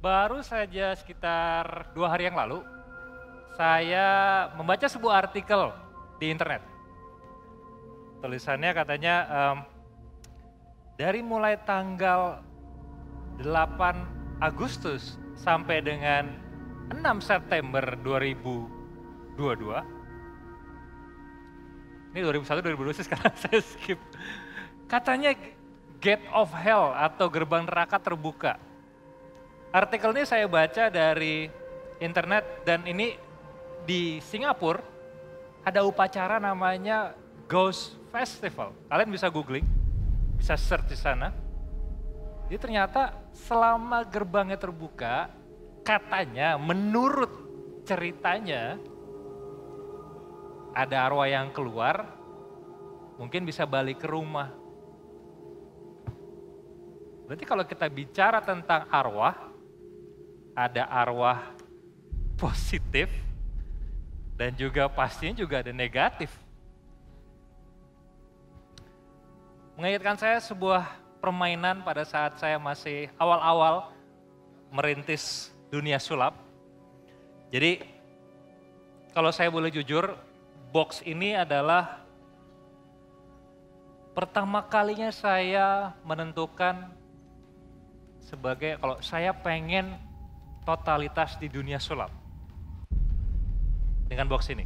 Baru saja sekitar 2 hari yang lalu, saya membaca sebuah artikel di internet. Tulisannya katanya, dari mulai tanggal 8 Agustus sampai dengan 6 September 2022, ini 2001, 2022 sih sekarang saya skip. Katanya gate of hell atau gerbang neraka terbuka. Artikel ini saya baca dari internet dan ini di Singapura ada upacara namanya Ghost Festival. Kalian bisa googling, bisa search di sana. Jadi ternyata selama gerbangnya terbuka, katanya menurut ceritanya ada arwah yang keluar, mungkin bisa balik ke rumah. Berarti kalau kita bicara tentang arwah, ada arwah positif dan juga pastinya juga ada negatif. Mengingatkan saya sebuah permainan pada saat saya masih awal-awal merintis dunia sulap. Jadi kalau saya boleh jujur, box ini adalah pertama kalinya saya menentukan sebagai kalau saya pengen totalitas di dunia sulap dengan box ini.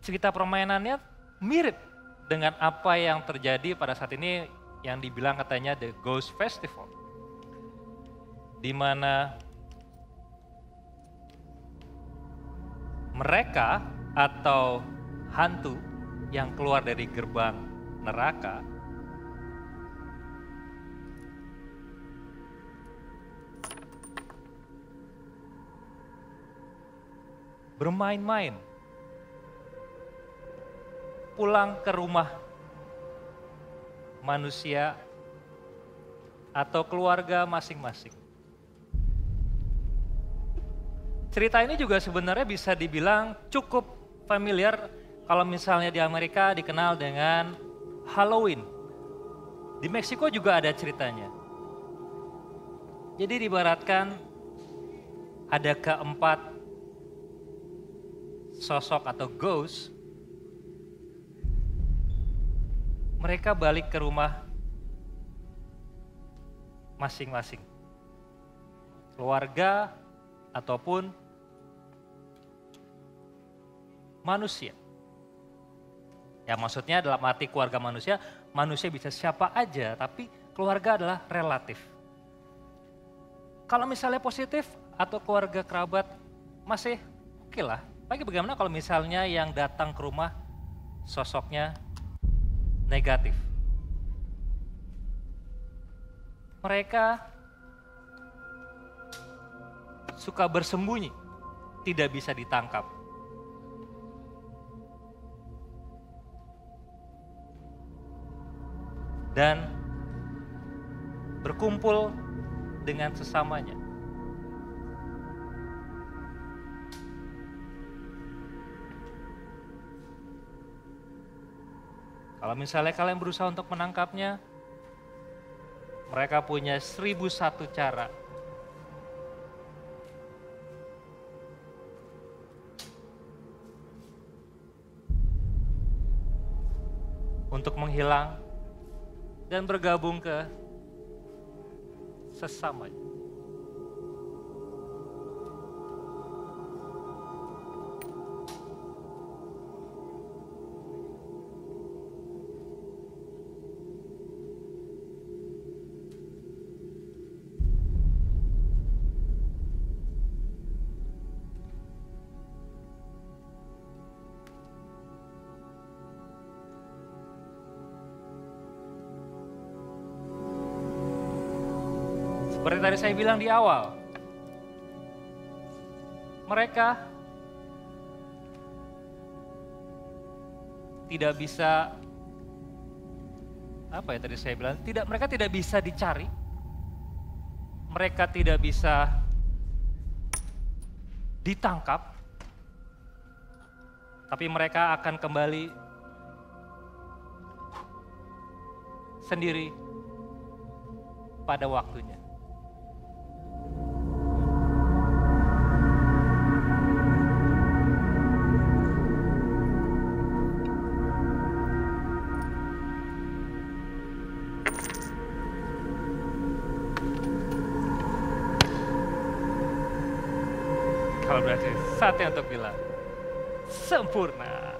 Cerita permainannya mirip dengan apa yang terjadi pada saat ini yang dibilang katanya The Ghost Festival. Di mana mereka atau hantu yang keluar dari gerbang neraka bermain-main, pulang ke rumah manusia atau keluarga masing-masing. Cerita ini juga sebenarnya bisa dibilang cukup familiar kalau misalnya di Amerika dikenal dengan Halloween. Di Meksiko juga ada ceritanya. Jadi diibaratkan ada keempat sosok atau ghost, mereka balik ke rumah masing-masing. Keluarga ataupun manusia. Ya maksudnya dalam arti keluarga manusia, manusia bisa siapa aja, tapi keluarga adalah relatif. Kalau misalnya positif atau keluarga kerabat masih oke lah. Tapi bagaimana kalau misalnya yang datang ke rumah sosoknya negatif? Mereka suka bersembunyi, tidak bisa ditangkap. Dan berkumpul dengan sesamanya. Kalau misalnya kalian berusaha untuk menangkapnya, mereka punya 1001 cara. Untuk menghilang dan bergabung ke sesamanya. Seperti tadi saya bilang di awal, mereka tidak bisa, apa ya tadi saya bilang, mereka tidak bisa dicari, mereka tidak bisa ditangkap, tapi mereka akan kembali sendiri pada waktunya. berarti saatnya untuk bilang sempurna.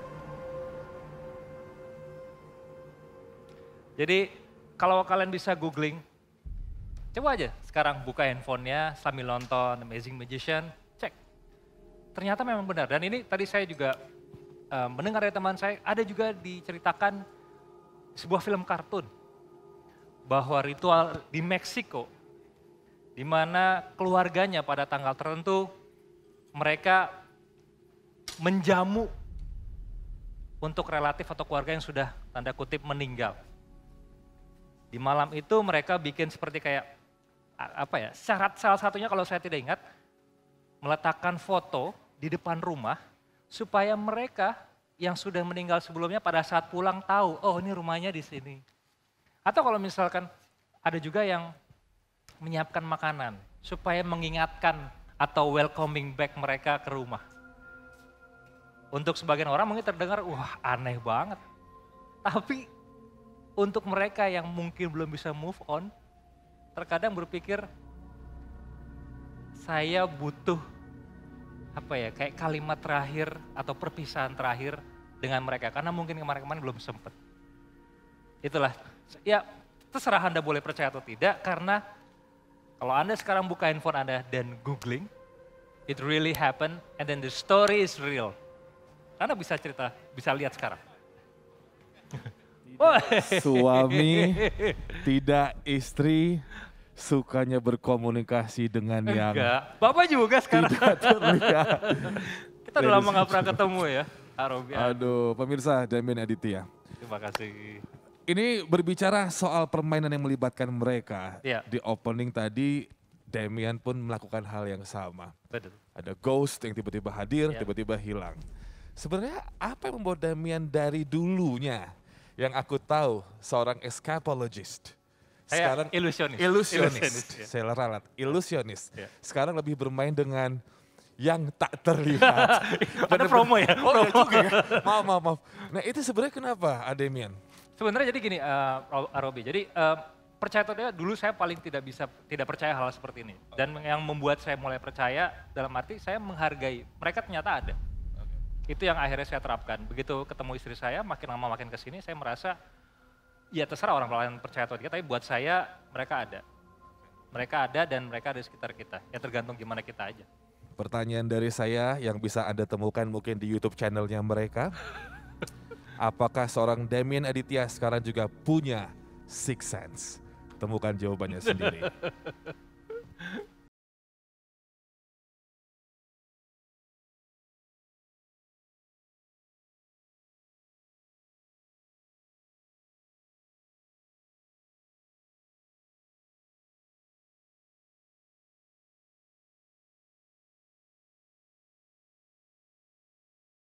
Jadi kalau kalian bisa googling, coba aja sekarang buka handphonenya sambil nonton Amazing Magician, cek. Ternyata memang benar, dan ini tadi saya juga mendengar dari teman saya, ada juga diceritakan sebuah film kartun bahwa ritual di Meksiko, di mana keluarganya pada tanggal tertentu mereka menjamu untuk relatif atau keluarga yang sudah tanda kutip meninggal. Di malam itu mereka bikin seperti kayak syarat salah satunya kalau saya tidak ingat, meletakkan foto di depan rumah supaya mereka yang sudah meninggal sebelumnya pada saat pulang tahu, oh ini rumahnya di sini. Atau kalau misalkan ada juga yang menyiapkan makanan supaya mengingatkan atau welcoming back mereka ke rumah. Untuk sebagian orang mungkin terdengar, wah aneh banget. Tapi untuk mereka yang mungkin belum bisa move on, terkadang berpikir, saya butuh kayak kalimat terakhir atau perpisahan terakhir dengan mereka. Karena mungkin kemarin-kemarin belum sempat. Itulah, ya terserah Anda boleh percaya atau tidak, karena kalau Anda sekarang buka handphone Anda dan googling, it really happened and then the story is real. Anda bisa cerita, bisa lihat sekarang. Suami, tidak istri, sukanya berkomunikasi dengan yang enggak. Bapak juga sekarang. tidak terlihat. Kita udah lama gak pernah ketemu ya, Robi. Aduh, pemirsa Damien Aditya. Terima kasih. Ini berbicara soal permainan yang melibatkan mereka. Ya. Di opening tadi, Damien pun melakukan hal yang sama. Betul. Ada ghost yang tiba-tiba hadir, Ya. tiba-tiba hilang. Sebenarnya apa yang membuat Damien dari dulunya? Yang aku tahu seorang escapologist. Sekarang ilusionis. Ya. Saya ralat, ilusionis. Ya. Sekarang lebih bermain dengan yang tak terlihat. Ada promo ya? Oh ya juga ya. Maaf. Nah itu sebenarnya kenapa Damien? Sebenarnya jadi gini, Robi. Jadi percaya atau tidak, dulu saya paling tidak percaya hal seperti ini. Dan yang membuat saya mulai percaya dalam arti saya menghargai mereka ternyata ada. Itu yang akhirnya saya terapkan. Begitu ketemu istri saya, makin lama makin kesini saya merasa, ya terserah orang lain percaya atau tidak, tapi buat saya mereka ada. Mereka ada dan mereka ada di sekitar kita. Ya tergantung gimana kita aja. Pertanyaan dari saya yang bisa Anda temukan mungkin di YouTube channelnya mereka. Apakah seorang Damien Aditya sekarang juga punya sixth sense? Temukan jawabannya sendiri.